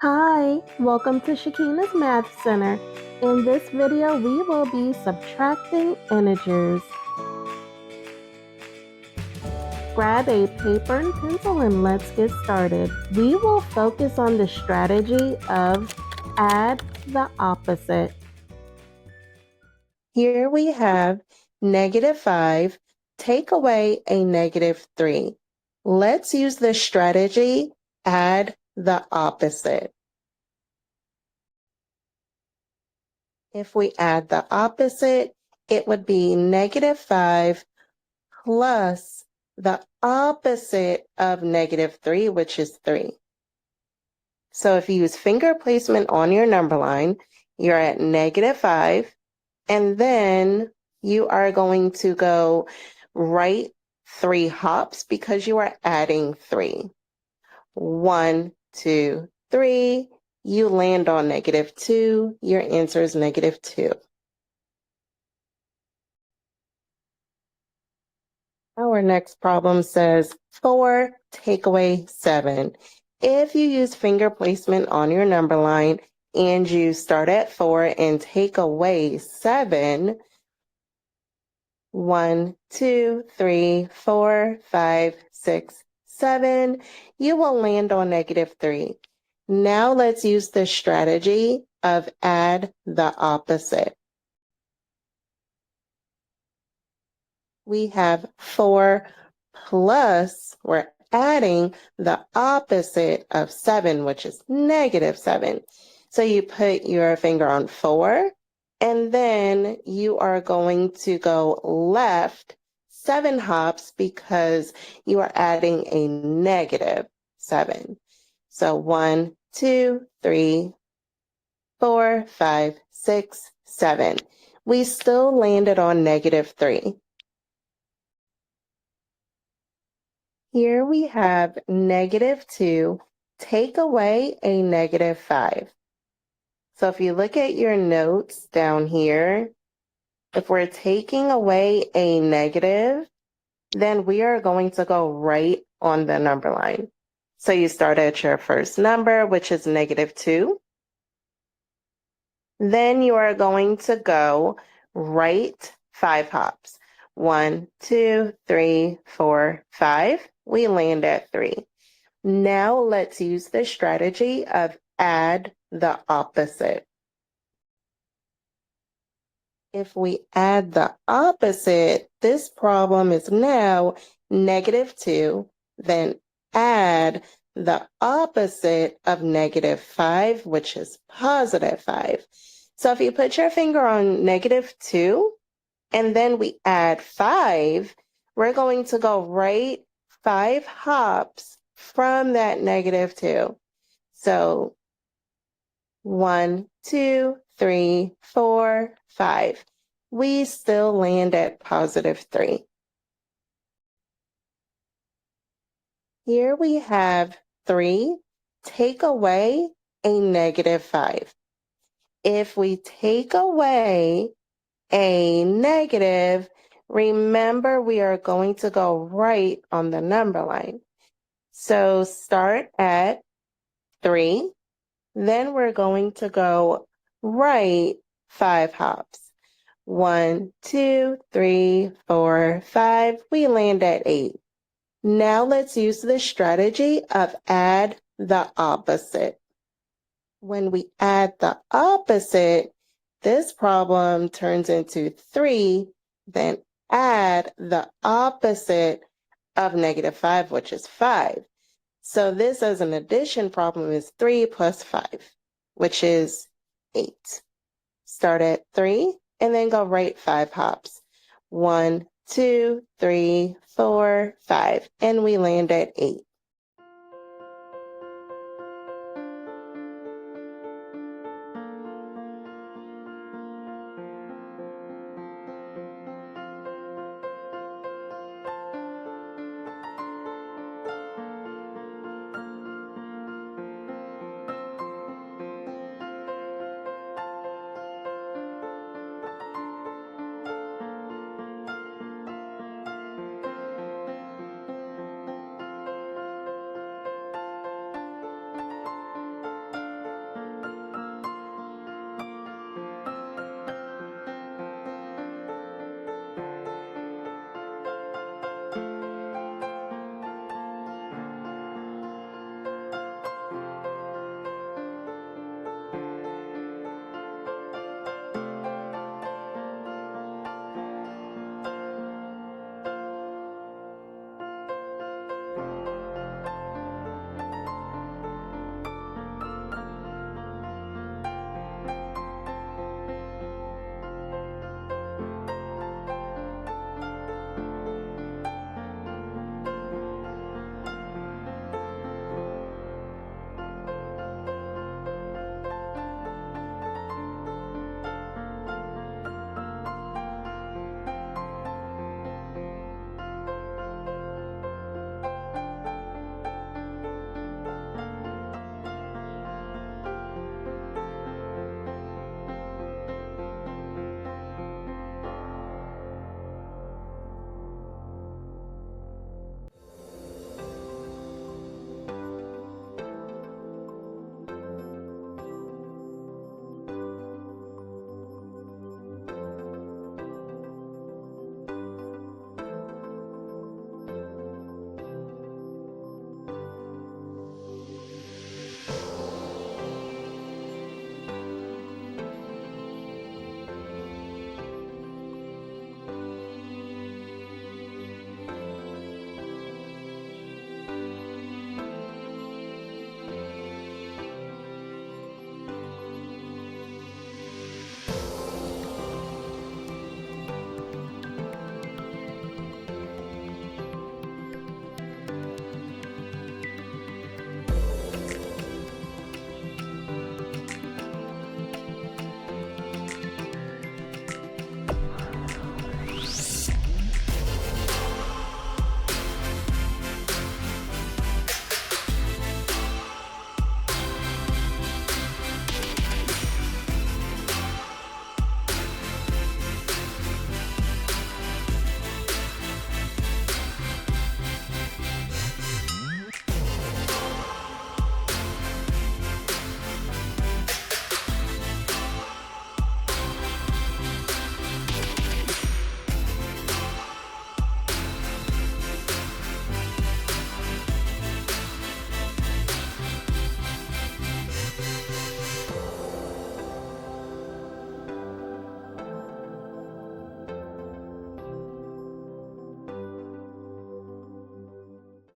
Hi, welcome to Shakina's Math Center. In this video, we will be subtracting integers. Grab a paper and pencil and let's get started. We will focus on the strategy of add the opposite. Here we have -5, take away a -3. Let's use the strategy add the opposite. If we add the opposite, it would be -5 plus the opposite of -3, which is 3. So if you use finger placement on your number line, you're at -5, and then you are going to go right 3 hops because you are adding 3. 1, 2, 3. You land on -2. Your answer is -2. Our next problem says 4 take away 7. If you use finger placement on your number line and you start at 4 and take away 7, 1, 2, 3, 4, 5, 6, 7, you will land on -3. Now let's use the strategy of add the opposite. We have 4 plus, we're adding the opposite of 7, which is -7. So you put your finger on 4, and then you are going to go left 7 hops because you are adding a -7. So 1, 2, 3, 4, 5, 6, 7. We still landed on -3. Here we have -2 take away a -5. So if you look at your notes down here, if we're taking away a negative, then we are going to go right on the number line. So you start at your first number, which is -2. Then you are going to go right 5 hops. 1, 2, 3, 4, 5. We land at 3. Now let's use the strategy of add the opposite. If we add the opposite, this problem is now -2, then add the opposite of -5, which is +5. So if you put your finger on -2, and then we add 5, we're going to go right 5 hops from that -2. So 1, 2, 3, 4, 5. We still land at +3. Here we have 3 take away a -5. If we take away a negative, remember we are going to go right on the number line. So start at 3, then we're going to go right 5 hops. 1, 2, 3, 4, 5. We land at 8. Now let's use the strategy of add the opposite. When we add the opposite, this problem turns into 3, then add the opposite of -5, which is 5. So this as an addition problem is 3 plus 5, which is 8. Start at 3 and then go right 5 hops. 1, 2, 3, 4, 5, and we land at 8.